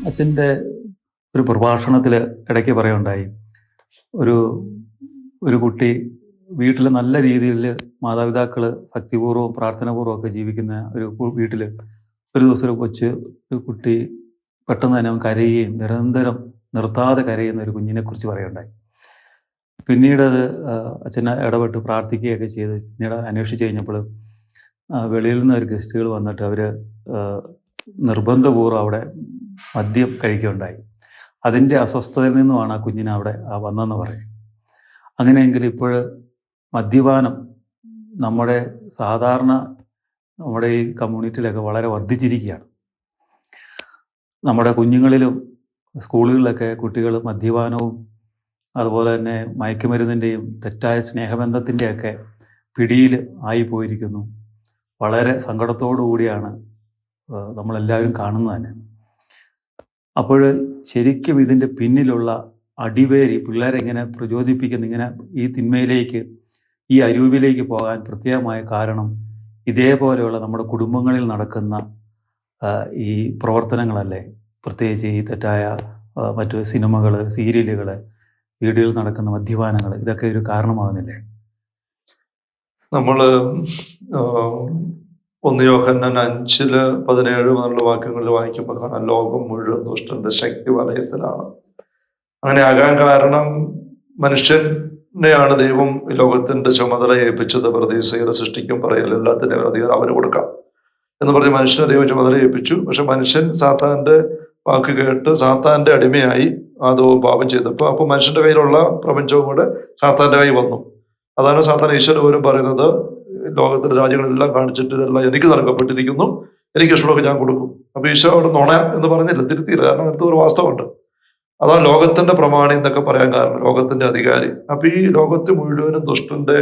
അച്ഛൻ്റെ ഒരു പ്രഭാഷണത്തിൽ ഇടയ്ക്ക് പറയുണ്ടായി, ഒരു ഒരു കുട്ടി വീട്ടിൽ നല്ല രീതിയിൽ മാതാപിതാക്കൾ ഭക്തിപൂർവ്വം പ്രാർത്ഥനാപൂർവ്വം ഒക്കെ ജീവിക്കുന്ന ഒരു വീട്ടിൽ ഒരു ദിവസം ഒരു കുട്ടി പെട്ടെന്ന് തന്നെ അവൻ കരയുകയും നിരന്തരം നിർത്താതെ കരയുന്ന ഒരു കുഞ്ഞിനെക്കുറിച്ച് പറയുണ്ടായി. പിന്നീട് അത് അച്ഛൻ ഇടപെട്ട് പ്രാർത്ഥിക്കുകയൊക്കെ ചെയ്ത് പിന്നീട് അന്വേഷിച്ച് കഴിഞ്ഞപ്പോൾ വെളിയിൽ നിന്ന് ഒരു ഗസ്റ്റുകൾ വന്നിട്ട് അവർ നിർബന്ധപൂർവ്വം അവിടെ മദ്യം കഴിക്കുകയുണ്ടായി. അതിൻ്റെ അസ്വസ്ഥതയിൽ നിന്നുമാണ് ആ കുഞ്ഞിനെ അവിടെ വന്നതെന്ന് പറയും. അങ്ങനെയെങ്കിൽ ഇപ്പോൾ മദ്യപാനം നമ്മുടെ ഈ കമ്മ്യൂണിറ്റിയിലൊക്കെ വളരെ വർദ്ധിച്ചിരിക്കുകയാണ്. നമ്മുടെ കുഞ്ഞുങ്ങളിലും സ്കൂളുകളിലൊക്കെ കുട്ടികൾ മദ്യപാനവും അതുപോലെ തന്നെ മയക്കുമരുന്നിൻ്റെയും തെറ്റായ സ്നേഹബന്ധത്തിൻ്റെയൊക്കെ പിടിയിൽ ആയിപ്പോയിരിക്കുന്നു. വളരെ സങ്കടത്തോടു കൂടിയാണ് നമ്മളെല്ലാവരും കാണുന്നത് തന്നെ. അപ്പോൾ ശരിക്കും ഇതിൻ്റെ പിന്നിലുള്ള അടിവേരി പിള്ളേരെ ഇങ്ങനെ പ്രചോദിപ്പിക്കുന്ന ഇങ്ങനെ ഈ തിന്മയിലേക്ക്, ഈ അരൂപിലേക്ക് പോകാൻ പ്രത്യേകമായ കാരണം ഇതേപോലെയുള്ള നമ്മുടെ കുടുംബങ്ങളിൽ നടക്കുന്ന ഈ പ്രവർത്തനങ്ങളല്ലേ? പ്രത്യേകിച്ച് ഈ തെറ്റായ മറ്റു സിനിമകൾ, സീരിയലുകൾ, വീടുകളിൽ നടക്കുന്ന മദ്യപാനങ്ങൾ, ഇതൊക്കെ ഒരു കാരണമാകുന്നില്ലേ? നമ്മൾ 1 യോഹന്നാൻ 5:17 മുതലുള്ള വാക്യങ്ങളിൽ വായിക്കുമ്പോൾ കാണാം, ലോകം മുഴുവൻ ദുഷ്ടന്റെ ശക്തി വലയത്തിലാണ്. അങ്ങനെ ആകാൻ കാരണം മനുഷ്യനെയാണ് ദൈവം ഈ ലോകത്തിന്റെ ചുമതല ഏൽപ്പിച്ചത്. പ്രതീക്ഷയുടെ സൃഷ്ടിക്കും പറയൽ എല്ലാത്തിനും അധികാരം അവന് കൊടുക്കാം എന്ന് പറഞ്ഞ് മനുഷ്യനെ ദൈവം ചുമതല ഏൽപ്പിച്ചു. പക്ഷെ മനുഷ്യൻ സാത്താന്റെ വാക്ക് കേട്ട് സാത്താന്റെ അടിമയായി ആദവും പാപം ചെയ്തപ്പോൾ അപ്പോൾ മനുഷ്യന്റെ കയ്യിലുള്ള പ്രപഞ്ചവും കൂടെ സാത്താന്റെ കൈ വന്നു. അതാണ് സാത്താൻ ഈശ്വരൻ പോലും പറയുന്നത്, ലോകത്തിന്റെ രാജ്യങ്ങളെല്ലാം കാണിച്ചിട്ട് ഇതെല്ലാം എനിക്ക് നൽകപ്പെട്ടിരിക്കുന്നു, എനിക്ക് ഇഷ്ടമൊക്കെ ഞാൻ കൊടുക്കും. അപ്പൊ ഈശോ അവിടെ നുണ എന്ന് പറഞ്ഞില്ല, തിരുത്തിയില്ല. കാരണം അടുത്ത ഒരു വാസ്തവമുണ്ട്. അതാണ് ലോകത്തിന്റെ പ്രമാണി എന്നൊക്കെ പറയാൻ കാരണം, ലോകത്തിന്റെ അധികാരി. അപ്പൊ ഈ ലോകത്ത് മുഴുവനും ദുഷ്ടന്റെ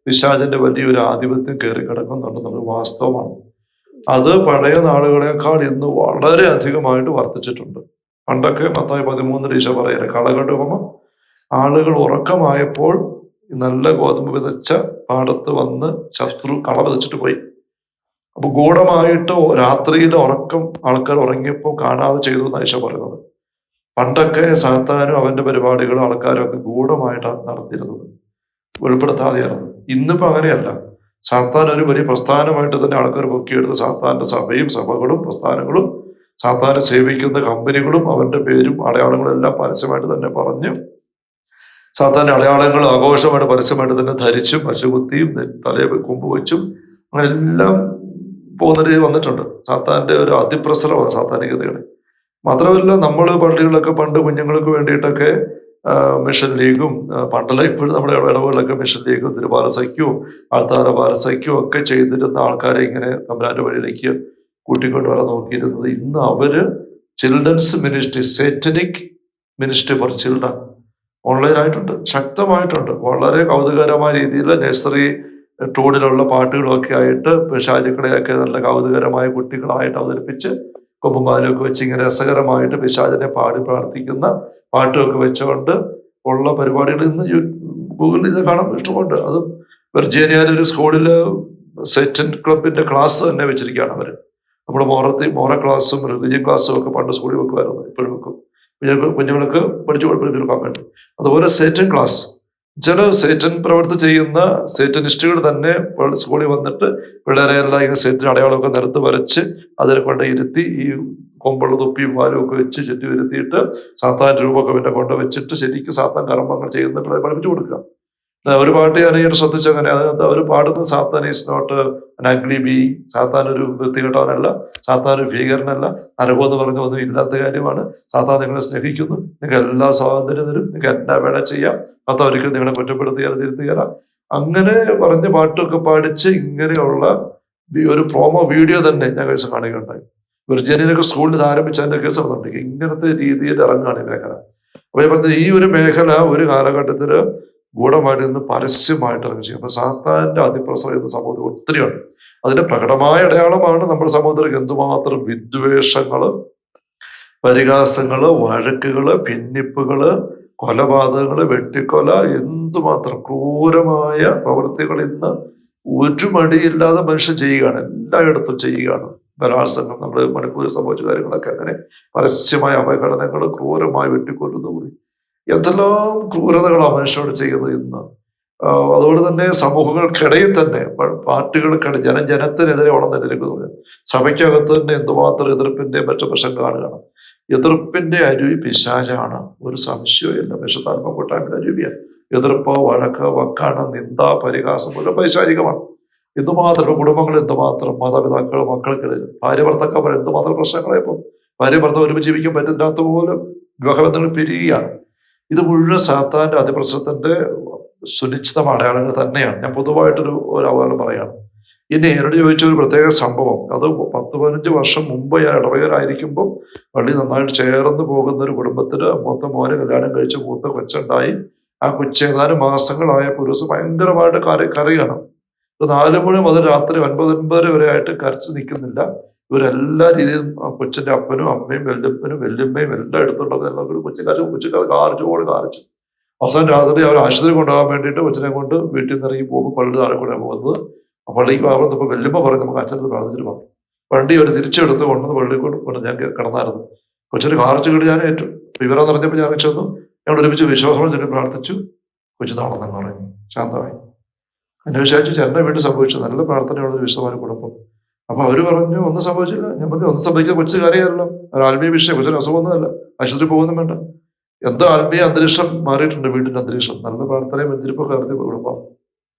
പിശാചിന്റെ വലിയൊരു ആധിപത്യം കയറി കിടക്കുന്നുണ്ടെന്നുള്ള വാസ്തവമാണ്. അത് പഴയ നാളുകളെക്കാൾ ഇന്ന് വളരെ അധികമായിട്ട് വർദ്ധിച്ചിട്ടുണ്ട്. പണ്ടൊക്കെ മത്തായി 13 ഈശോ പറയല്ലേ, കളകളുടെ ഉപമ, ആളുകൾ ഉറക്കമായപ്പോൾ നല്ല ഗോതമ്പ് വിതച്ച പാടത്ത് വന്ന് ശത്രു കള വിതച്ചിട്ട് പോയി. അപ്പൊ ഗൂഢമായിട്ട് രാത്രിയിലെ ഉറക്കം ആൾക്കാർ ഉറങ്ങിയപ്പോൾ കാണാതെ ചെയ്തു എന്നാണ് ഈശോ പറയുന്നത്. പണ്ടൊക്കെ സാത്താനും അവന്റെ പരിപാടികളും ആൾക്കാരും ഒക്കെ ഗൂഢമായിട്ടാണ് നടത്തിയിരുന്നത്, വെളിപ്പെടുത്താതെയായിരുന്നു. ഇന്നിപ്പോ അങ്ങനെയല്ല. സാത്താൻ ഒരു വലിയ പ്രസ്ഥാനമായിട്ട് തന്നെ ആൾക്കാർ പൊക്കിയെടുത്ത് സാത്താന്റെ സഭയും സഭകളും പ്രസ്ഥാനങ്ങളും സാത്താനെ സേവിക്കുന്ന കമ്പനികളും അവന്റെ പേരും അടയാളങ്ങളും എല്ലാം പരസ്യമായിട്ട് തന്നെ പറഞ്ഞ് സാത്താന്റെ അടയാളങ്ങൾ ആഘോഷമായിട്ട് പരസ്യമായിട്ട് തന്നെ ധരിച്ചും പശുകുത്തിയും തലയെ കൊമ്പ് വെച്ചും അങ്ങനെ എല്ലാം പോകുന്ന രീതി വന്നിട്ടുണ്ട്. സാത്താന്റെ ഒരു അതിപ്രസരമാണ് സാത്താനികതയുടെ. മാത്രമല്ല, നമ്മൾ പള്ളികളിലൊക്കെ പണ്ട് കുഞ്ഞുങ്ങൾക്ക് വേണ്ടിയിട്ടൊക്കെ മിഷൻ ലീഗും, പണ്ടല്ല ഇപ്പോഴും നമ്മുടെ ഇടവുകളിലൊക്കെ മിഷൻ ലീഗും തിരുവാല സഖ്യവും ആൾത്താര പാരസഖ്യവും ഒക്കെ ചെയ്തിരുന്ന ആൾക്കാരെ ഇങ്ങനെ തമ്പുരാന്റെ വഴിയിലേക്ക് കൂട്ടിക്കൊണ്ട് വരാൻ നോക്കിയിരുന്നത്. ഇന്ന് അവര് children's ministry, Satanic ministry for children ഓൺലൈനായിട്ടുണ്ട്, ശക്തമായിട്ടുണ്ട്. വളരെ കൗതുകകരമായ രീതിയിൽ നഴ്സറി ടൂണിലുള്ള പാട്ടുകളൊക്കെ ആയിട്ട് പിശാചുക്കളെയൊക്കെ നല്ല കൗതുകരമായ കുട്ടികളായിട്ട് അവതരിപ്പിച്ച് കൊമ്പുമാലൊക്കെ വെച്ച് ഇങ്ങനെ രസകരമായിട്ട് പിശാചിനെ പാടി പ്രാർത്ഥിക്കുന്ന പാട്ടുമൊക്കെ വെച്ചുകൊണ്ട് ഉള്ള പരിപാടികൾ ഇന്ന് ഗൂഗിളിൽ ഇത് കാണാൻ ഇഷ്ടമുണ്ട്. അത് വെർജീനിയയിലെ ഒരു സ്കൂളിൽ സെറ്റൻ ക്ലബിന്റെ ക്ലാസ് തന്നെ വെച്ചിരിക്കുകയാണ് അവര്. നമ്മുടെ മോറ ക്ലാസ്സും റിലിജിയൻ ക്ലാസ്സും ഒക്കെ പണ്ട് സ്കൂളിൽ വെക്കുമായിരുന്നു, ഇപ്പോഴും വെക്കും. കുഞ്ഞുങ്ങൾക്ക് പഠിച്ചു കൊടുക്കാൻ വേണ്ടി. അതുപോലെ സേറ്റൻ ക്ലാസ്, ചില സേറ്റൻ പ്രവൃത്തി ചെയ്യുന്ന സേറ്റനിസ്റ്റുകൾ തന്നെ സ്കൂളിൽ വന്നിട്ട് പിള്ളേരെ എല്ലാം ഇങ്ങനെ സേറ്റൻ അടയാളമൊക്കെ നിരത്ത് വരച്ച് അതിനെ കൊണ്ട് ഇരുത്തി ഈ കൊമ്പുള്ള തൊപ്പിയും വാലും ഒക്കെ വെച്ച് ചുറ്റി വരുത്തിയിട്ട് സാത്താൻ രൂപമൊക്കെ പിന്നെ കൊണ്ട് വെച്ചിട്ട് ശരിക്കും സാത്താൻ കർമ്മങ്ങൾ ചെയ്യുന്നിട്ട് പഠിപ്പിച്ചു കൊടുക്കുക. ഒരു പാട്ട് ഞാൻ ഇങ്ങനെ ശ്രദ്ധിച്ചങ്ങനെ, അതിനകത്ത് അവർ പാടുന്ന Satan is not an ugly being, സാത്താൻ ഒരു വൃത്തികെട്ടവനല്ല, സാത്താൻ ഒരു ഭീകരനല്ല, നരകം എന്ന് പറഞ്ഞ ഒന്നും ഇല്ലാത്ത കാര്യമാണ്. സാത്താൻ നിങ്ങളെ സ്നേഹിക്കുന്നു, നിങ്ങൾക്ക് എല്ലാ സ്വാതന്ത്ര്യം തരും, നിങ്ങൾക്ക് എന്നാ വേണ ചെയ്യാം, അത് ഒരിക്കലും നിങ്ങളെ കുറ്റപ്പെടുത്തുകയാണ്, തിരുത്തുകയാണ്. അങ്ങനെ പറഞ്ഞ് പാട്ടൊക്കെ പാടിച്ച് ഇങ്ങനെയുള്ള ഒരു പ്രോമോ വീഡിയോ തന്നെ ഞാൻ കഴിച്ച് കാണുകയുണ്ടായി. വെർജീനിയയിലൊക്കെ സ്കൂളിൽ ആരംഭിച്ച അതിന്റെ കേസ് നടന്നിട്ടുണ്ട്. ഇങ്ങനത്തെ രീതിയിൽ ഇറങ്ങുകയാണ് ഈ മേഖല. അപ്പൊ ഞാൻ പറഞ്ഞത്, ഈ ഒരു മേഖല ഒരു കാലഘട്ടത്തില് ഗൂഢമായിട്ട് നിന്ന് പരസ്യമായിട്ട് ഇറങ്ങി ചെയ്യും. അപ്പൊ സാത്താന്റെ അതിപ്രസരം എന്ന സമൂഹത്തിൽ ഒത്തിരിയാണ്. അതിന്റെ പ്രകടമായ അടയാളമാണ് നമ്മുടെ സമൂഹത്തിലേക്ക് എന്തുമാത്രം വിദ്വേഷങ്ങള്, പരിഹാസങ്ങള്, വഴക്കുകള്, ഭിന്നിപ്പുകള്, കൊലപാതകങ്ങള്, വെട്ടിക്കൊല, എന്തുമാത്രം ക്രൂരമായ പ്രവൃത്തികൾ ഇന്ന് ഒരു മടിയില്ലാതെ മനുഷ്യൻ ചെയ്യുകയാണ്, എല്ലായിടത്തും ചെയ്യുകയാണ്. ബലാത്സംഗം, നമ്മൾ മണിപ്പൂരിൽ സംഭവിച്ച കാര്യങ്ങളൊക്കെ, അങ്ങനെ പരസ്യമായ അപകടനങ്ങൾ, ക്രൂരമായി വെട്ടിക്കൊല്ലുന്ന കൂടി, എന്തെല്ലാം ക്രൂരതകളാണ് മനുഷ്യരോട് ചെയ്യുന്നത് ഇന്ന്. അതുകൊണ്ട് തന്നെ സമൂഹങ്ങൾക്കിടയിൽ തന്നെ പാർട്ടികൾക്കിടയിൽ ജനത്തിനെതിരെ വളർന്നിരിക്കുന്നത്, സഭയ്ക്കകത്ത് തന്നെ എന്തുമാത്രം എതിർപ്പിന്റെ മറ്റു വശം കാണുകയാണ്. എതിർപ്പിന്റെ അരുവി പിശാചാണ്, ഒരു സംശയമില്ല. വിശുദ്ധാത്മ കൂട്ടായ്മയുടെ അരുവിയാണ്. എതിർപ്പ്, വഴക്ക്, വക്കാണ്, നിന്ദ, പരിഹാസം പോലെ പൈശാചികമാണ്. എന്തുമാത്രം കുടുംബങ്ങൾ, എന്തുമാത്രം മാതാപിതാക്കൾ, മക്കൾക്കിടയിൽ, ഭാര്യ ഭർത്താക്കന്മാർ എന്തുമാത്രം പ്രശ്നങ്ങളായപ്പോൾ ഭാര്യ ഭർത്താവ് ഒരുമിച്ച് ജീവിക്കാൻ പറ്റുന്നില്ലാത്ത പോലും വിവാഹബന്ധങ്ങൾ പിരിയുകയാണ്. ഇത് മുഴുവൻ സാത്താന്റെ അതിപ്രസരത്തിന്റെ സുനിശ്ചിതമായ അടയാളങ്ങൾ തന്നെയാണ്. ഞാൻ പൊതുവായിട്ടൊരു അവകാശം പറയാണ്. ഇനി എന്നോട് ചോദിച്ച ഒരു പ്രത്യേക സംഭവം, അത് 10-15 വർഷം മുമ്പ് ഞാൻ ഇടവകരായിരിക്കുമ്പോൾ പള്ളി നന്നായിട്ട് ചേർന്ന് പോകുന്ന ഒരു കുടുംബത്തിന് മൂത്ത മോന് കല്യാണം കഴിച്ച് മൂത്ത കൊച്ചുണ്ടായി. ആ കൊച്ചു ഏതാനും മാസങ്ങളായപ്പോൾ ഒരു ദിവസം ഭയങ്കരമായിട്ട് കരയാണ്. 4 മണി മുതൽ രാത്രി 9-9 വരെ ആയിട്ട് കരച്ച് നിൽക്കുന്നില്ല. ഇവരെല്ലാ രീതിയിലും ആ കൊച്ചിന്റെ അപ്പനും അമ്മയും വല്യപ്പനും വല്യമ്മയും എല്ലാം എടുത്തുണ്ടെന്ന് കൊച്ചുകാർ കാറിച്ചു. അവസാനം രാത്രി അവർ ആശുപത്രി കൊണ്ടുപോകാൻ വേണ്ടിയിട്ട് കൊച്ചിനെ കൊണ്ട് വീട്ടിൽ നിന്ന് ഇറങ്ങി പോകുമ്പോൾ പള്ളി താഴെ കൂടെ പോകുന്നത്. ആ പള്ളിക്ക് അവിടെ നിന്ന് വല്യമ്മ പറഞ്ഞു, നമുക്ക് അച്ഛനത് പ്രാർത്ഥിച്ചിട്ട് പറഞ്ഞു. വണ്ടി അവർ തിരിച്ചെടുത്ത് കൊണ്ടുവന്ന് പള്ളിയിൽ കൊണ്ട് ഞാൻ കിടന്നായിരുന്നു. കൊച്ചിന് കാറിച്ച് കിട്ടി ഞാൻ ഏറ്റു. വിവരം പറഞ്ഞപ്പോൾ ഞാൻ ചെന്നു, ഞങ്ങൾ ഒരുമിച്ച് വിശ്വാസം ചെന്ന് പ്രാർത്ഥിച്ചു. കൊച്ചു താണെന്ന് പറഞ്ഞു, ശാന്തമായി. എന്നെ വിചാരിച്ചു എന്നെ വീട്ടിൽ സംഭവിച്ചു, നല്ല പ്രാർത്ഥനയുള്ള വിശുദ്ധമായ കുടുംബം. അപ്പൊ അവര് പറഞ്ഞു ഒന്നും സംഭവിച്ചില്ല. ഞാൻ പറഞ്ഞു ഒന്നും സംഭവിക്കാൻ കൊച്ചു കാര്യമല്ലോ, ഒരു ആത്മീയ വിഷയം, കൊച്ചിന് അസുഖമൊന്നുമല്ല, ആശുപത്രി പോകുന്നും വേണ്ട. എന്തോ ആത്മീയ അന്തരീക്ഷം മാറിയിട്ടുണ്ട്, വീട്ടിന്റെ അന്തരീക്ഷം. നല്ല പ്രാർത്ഥനയും വെഞ്ചരിപ്പൊക്കെ നടത്തി കുടുംബം.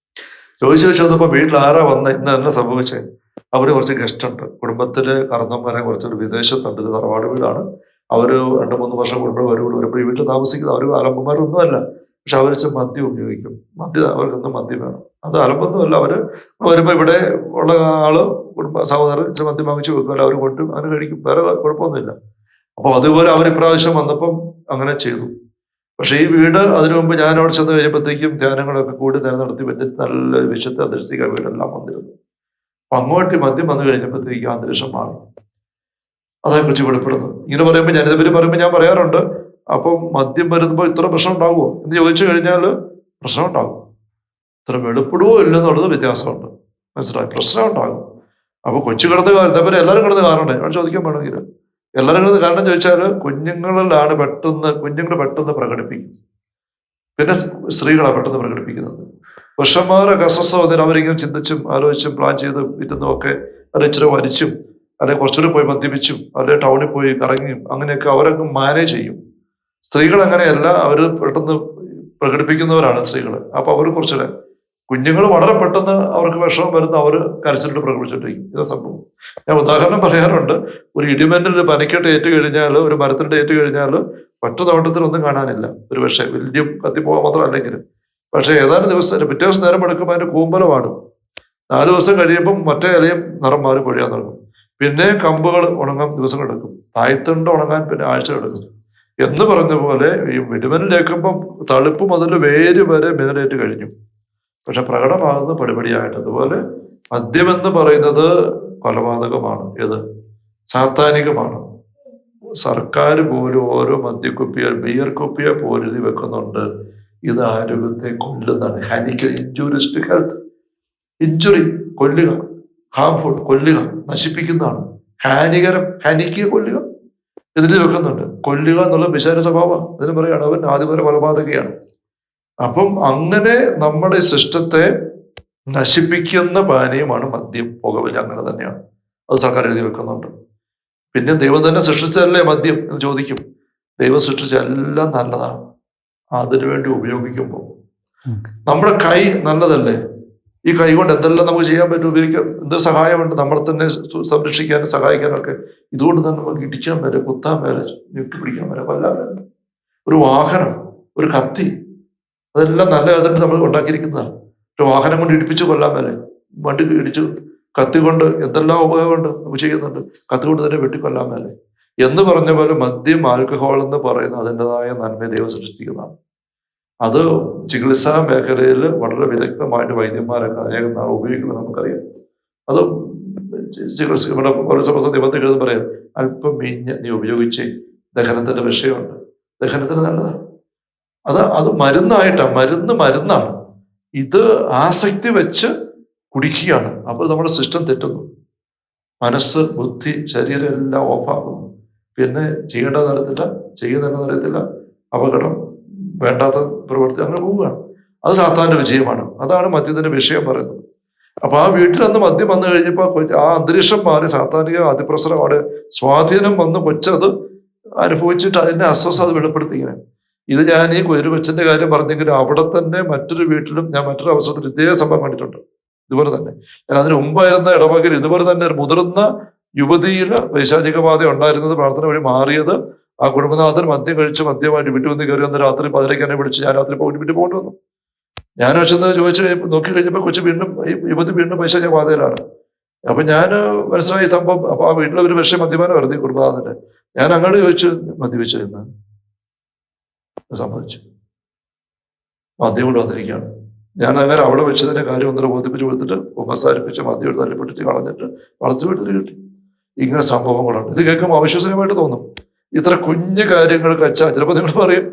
ചോദിച്ചു വന്നപ്പോ വീട്ടിൽ ആരാ വന്ന ഇന്ന് തന്നെ സംഭവിച്ചേ? അവര് കുറച്ച് ഗസ്റ്റ് ഉണ്ട്, കുടുംബത്തില് കറന്നമ്മനെ കുറച്ചൊരു വിദേശത്തുണ്ട്, ഇത് തറവാട് വീടാണ്. അവര് 2-3 വർഷം വരുമ്പോൾ ഈ വീട്ടിൽ താമസിക്കുന്നത്. അവർ അലമ്പന്മാരൊന്നുമല്ല, പക്ഷെ അവർ മദ്യം ഉപയോഗിക്കും. അവർക്കൊന്നും മദ്യം വേണം. അത് അലമ്പൊന്നുമല്ല. അവര് വരുമ്പോ ഇവിടെ ഉള്ള ആള് സഹോദരൻ മദ്യം വാങ്ങിച്ചു വെക്കുമല്ലോ, അവർ കൊണ്ടും അങ്ങനെ കഴിക്കും, വേറെ കുഴപ്പമൊന്നുമില്ല. അപ്പൊ അതുപോലെ അവർ ഇപ്രാവശ്യം വന്നപ്പം അങ്ങനെ ചെയ്തു. പക്ഷെ ഈ വീട് അതിനു മുമ്പ് ഞാൻ അവിടെ ചെന്ന് കഴിഞ്ഞപ്പോഴത്തേക്കും ധ്യാനങ്ങളൊക്കെ കൂടി നടത്തി വെച്ചിട്ട് നല്ല വിശുദ്ധ അന്തരീക്ഷ വീടെല്ലാം വന്നിരുന്നു. അപ്പൊ അങ്ങോട്ട് മദ്യം വന്നു കഴിഞ്ഞപ്പോഴത്തേക്കും അന്തരീക്ഷം മാറി. അതേ കുറിച്ച് വെളിപ്പെടുന്നു. ഇങ്ങനെ പറയുമ്പോൾ ഞാനിതേപറ്റി പറയുമ്പോൾ ഞാൻ പറയാറുണ്ട്, അപ്പം മദ്യം വരുമ്പോൾ ഇത്ര പ്രശ്നം ഉണ്ടാകുമോ എന്ന് ചോദിച്ചു കഴിഞ്ഞാൽ പ്രശ്നം ഉണ്ടാകും. ഇത്ര വെളിപ്പെടുവോ ഇല്ലെന്നുള്ളത് വ്യത്യാസമുണ്ട്. മനസ്സിലായി? പ്രശ്നം ഉണ്ടാകും. അപ്പൊ കൊച്ചു കിടന്ന് ഇതേപോലെ എല്ലാവരും കിടന്ന് കാരണം ഞാൻ ചോദിക്കാൻ വേണമെങ്കിൽ എല്ലാവരും കിടന്ന് കാരണം ചോദിച്ചാൽ കുഞ്ഞുങ്ങൾ പെട്ടെന്ന് പ്രകടിപ്പിക്കും. പിന്നെ സ്ത്രീകളാണ് പെട്ടെന്ന് പ്രകടിപ്പിക്കുന്നത്. പുരുഷന്മാരൊക്കെ അസ്വസ്ഥത അവരിങ്ങനെ ചിന്തിച്ചും ആലോചിച്ചും പ്ലാൻ ചെയ്ത് വിറ്റുന്നും ഒക്കെ, അത് ഇച്ചിരി വലിച്ചും, അല്ലെങ്കിൽ കുറച്ചുകൂടി പോയി മദ്യപിച്ചും, അല്ലെങ്കിൽ ടൗണിൽ പോയി കറങ്ങിയും അങ്ങനെയൊക്കെ അവരങ്ങ് മാനേജ് ചെയ്യും. സ്ത്രീകൾ അങ്ങനെയല്ല, അവർ പെട്ടെന്ന് പ്രകടിപ്പിക്കുന്നവരാണ് സ്ത്രീകൾ. അപ്പൊ അവർ കുറച്ചുകൂടെ, കുഞ്ഞുങ്ങൾ വളരെ പെട്ടെന്ന് അവർക്ക് വിഷമം വരുന്ന അവർ കരച്ചിട്ട് പ്രകടിപ്പിച്ചിട്ടിരിക്കും. ഇതാ സംഭവം. ഞാൻ ഉദാഹരണം പറയാറുണ്ട്. ഒരു ഇടിമിന്നൽ, ഒരു പനിക്കെട്ട് ഏറ്റു കഴിഞ്ഞാൽ, ഒരു മരത്തിന്റെ ഏറ്റു കഴിഞ്ഞാൽ ഒറ്റ തോട്ടത്തിലൊന്നും കാണാനില്ല. ഒരു പക്ഷേ വലിയ കത്തിപ്പോകാൻ മാത്രം അല്ലെങ്കിലും. പക്ഷെ ഏതാനും ദിവസം, പിറ്റേ ദിവസം നേരം എടുക്കുമ്പോൾ അതിന്റെ കൂമ്പലമാണ്. 4 ദിവസം കഴിയുമ്പം മറ്റേ ഇലയും നിറം മാറി പൊഴിയാൻ തുടങ്ങും. പിന്നെ കമ്പുകൾ ഉണങ്ങാൻ ദിവസങ്ങൾ എടുക്കും. തായ്തണ്ട് ഉണങ്ങാൻ പിന്നെ ആഴ്ച എടുക്കും. എന്ന് പറഞ്ഞ പോലെ ഈ ഇടിമിന്നലേക്കുമ്പം തളിപ്പ് മുതൽ വേര് വരെ മിന്നലേറ്റ് കഴിഞ്ഞു. പക്ഷെ പ്രകടമാകുന്ന പടിപടിയായിട്ട്. അതുപോലെ മദ്യമെന്ന് പറയുന്നത് കൊലപാതകമാണ്. ഏത് സാത്താനികമാണ്. സർക്കാർ പോലും ഓരോ മദ്യക്കുപ്പിയോ ബിയർ കുപ്പിയോ പോലും വെക്കുന്നുണ്ട്. ഇത് ആരോഗ്യത്തെ കൊല്ലുന്നതാണ്. ഇൻജൂറിസ്റ്റ് ഹെൽത്ത്, ഇഞ്ചുറി, കൊല്ലുക, ഹാംഫുൾ, കൊല്ലുക, നശിപ്പിക്കുന്നതാണ്. ഹാനികരം, ഹനിക്കുക, കൊല്ലുക, ഇതിൽ വെക്കുന്നുണ്ട്. കൊല്ലുക എന്നുള്ള വിചാര സ്വഭാവം അതിന് പറയുകയാണ്. അവൻ ആദ്യമേ കൊലപാതകയാണ്. അപ്പം അങ്ങനെ നമ്മുടെ സിസ്റ്റത്തെ നശിപ്പിക്കുന്ന പാനീയമാണ് മദ്യം, പുകവലി. അങ്ങനെ തന്നെയാണ്. അത് സർക്കാർ എഴുതി വെക്കുന്നുണ്ട്. പിന്നെ ദൈവം തന്നെ സൃഷ്ടിച്ചതല്ലേ മദ്യം എന്ന് ചോദിക്കും. ദൈവം സൃഷ്ടിച്ച എല്ലാം നല്ലതാണ്. അതിനുവേണ്ടി ഉപയോഗിക്കുമ്പോൾ നമ്മുടെ കൈ നല്ലതല്ലേ? ഈ കൈ കൊണ്ട് എന്തെല്ലാം നമുക്ക് ചെയ്യാൻ പറ്റും, ഉപയോഗിക്കാൻ എന്ത് സഹായമുണ്ട്, നമ്മളെ തന്നെ സംരക്ഷിക്കാനും സഹായിക്കാനൊക്കെ. ഇതുകൊണ്ട് തന്നെ നമുക്ക് ഇടിക്കാൻ വരെ, കുത്താൻ വരെ, ഞെക്കി പിടിക്കാൻ വരെ, കൊല്ലാൻ വരെ. ഒരു വാഹനം, ഒരു കത്തി, അതെല്ലാം നല്ല കാര്യത്തിൽ നമ്മൾ ഉണ്ടാക്കിയിരിക്കുന്നതാണ്. ഒരു വാഹനം കൊണ്ട് ഇടിപ്പിച്ച് കൊല്ലാൻ വരെ, വണ്ടി ഇടിച്ച്, കത്തി കൊണ്ട് എന്തെല്ലാം ഉപയോഗമുണ്ട് നമുക്ക് ചെയ്യുന്നുണ്ട്. കത്തി കൊണ്ട് തന്നെ വെട്ടിക്കൊല്ലാൻ വരെ. എന്ന് പറഞ്ഞ പോലെ മദ്യം, ആൽക്കഹോൾ എന്ന് പറയുന്ന അതിൻ്റെതായ നന്മയെ ദൈവം സൃഷ്ടിക്കുന്നതാണ്. അത് ചികിത്സാ മേഖലയിൽ വളരെ വിദഗ്ധമായിട്ട് വൈദ്യന്മാരൊക്കെ അനേകം നാൾ ഉപയോഗിക്കുന്നത് നമുക്കറിയാം. അത് ചികിത്സ ഇവിടെ പല സമയത്ത് നിബന്ധന എഴുതി പറയാം, അല്പം മീഞ്ഞ് നീ ഉപയോഗിച്ച്, ദഹനത്തിന്റെ വിഷയമുണ്ട്, ദഹനത്തിന് നല്ലതാണ്. അത് മരുന്നായിട്ടാണ്, മരുന്നാണ്. ഇത് ആസക്തി വെച്ച് കുടിക്കുകയാണ്. അപ്പോൾ നമ്മുടെ സിസ്റ്റം തെറ്റുന്നു. മനസ്സ്, ബുദ്ധി, ശരീരം എല്ലാം ഓഫാകുന്നു. പിന്നെ ചെയ്യേണ്ടത് നടത്തില്ല, ചെയ്യുന്നതെന്ന് അറിയത്തില്ല, അപകടം, വേണ്ടാത്ത പ്രവൃത്തി, അങ്ങനെ പോവുകയാണ്. അത് സാത്താന്റെ വിജയമാണ്. അതാണ് മദ്യത്തിന്റെ വിഷയം പറയുന്നത്. അപ്പൊ ആ വീട്ടിൽ അന്ന് മദ്യം വന്നു കഴിഞ്ഞപ്പോ ആ അന്തരീക്ഷം മാറി, സാത്താനിക അതിപ്രസരം അവിടെ സ്വാധീനം വന്ന് കൊച്ചത് അനുഭവിച്ചിട്ട് അതിന്റെ അസ്വസ്ഥത വെളിപ്പെടുത്തി. ഇങ്ങനെ ഇത് ഞാൻ ഈ ഒരു കൊച്ചിന്റെ കാര്യം പറഞ്ഞെങ്കിലും അവിടെ തന്നെ മറ്റൊരു വീട്ടിലും ഞാൻ മറ്റൊരു അവസരത്തിൽ ഇതേ സംഭവം കണ്ടിട്ടുണ്ട്. ഇതുപോലെ തന്നെ ഞാൻ അതിന് മുമ്പായിരുന്ന ഇടവകയിൽ ഇതുപോലെ തന്നെ ഒരു മുതിർന്ന യുവതിയിൽ പൈശാചികബാധ ഉണ്ടായിരുന്നത്, പ്രാർത്ഥന വഴി മാറിയത്. ആ കുടുംബനാഥൻ മദ്യം കഴിച്ച് മദ്യമായിട്ട് വീട്ടിൽ വന്ന് കയറി വന്ന് രാത്രി 11 എന്നെ വിളിച്ച് ഞാൻ രാത്രി പോയിട്ട് വീട്ടിൽ പോകേണ്ടി വന്നു. ഞാൻ ചെന്ന് ചോദിച്ചു നോക്കി കഴിഞ്ഞപ്പോൾ കൊച്ചു വീണ്ടും യുവതി വീണ്ടും പൈശാചികബാധയിലാണ്. അപ്പൊ ഞാൻ മനസ്സിലായി സംഭവം. അപ്പൊ ആ വീട്ടിലെ ഒരു വർഷം മദ്യപാനം വരുന്നു ഈ കുടുംബനാഥന്റെ. ഞാൻ അങ്ങോട്ട് ചോദിച്ചു, മദ്യപിച്ചു എന്ന് സമ്മതിച്ചു. മദ്യം കൊണ്ട് വന്നിരിക്കുകയാണ്. ഞാൻ അങ്ങനെ അവിടെ വെച്ചതിന്റെ കാര്യം ഒന്നര ബോധിപ്പിച്ച് കൊടുത്തിട്ട് ഉപസാരിപ്പിച്ച് മദ്യം എടുത്ത് തല്ലിപ്പൊട്ടിച്ച് കളഞ്ഞിട്ട് വളർത്തു വീട്ടിൽ കിട്ടി. ഇങ്ങനെ സംഭവങ്ങളുണ്ട്. ഇത് കേൾക്കുമ്പോൾ അവിശ്വസനീയമായിട്ട് തോന്നും. ഇത്ര കുഞ്ഞു കാര്യങ്ങൾക്ക് അച്ഛൻ ചിലപ്പോൾ നിങ്ങൾ പറയും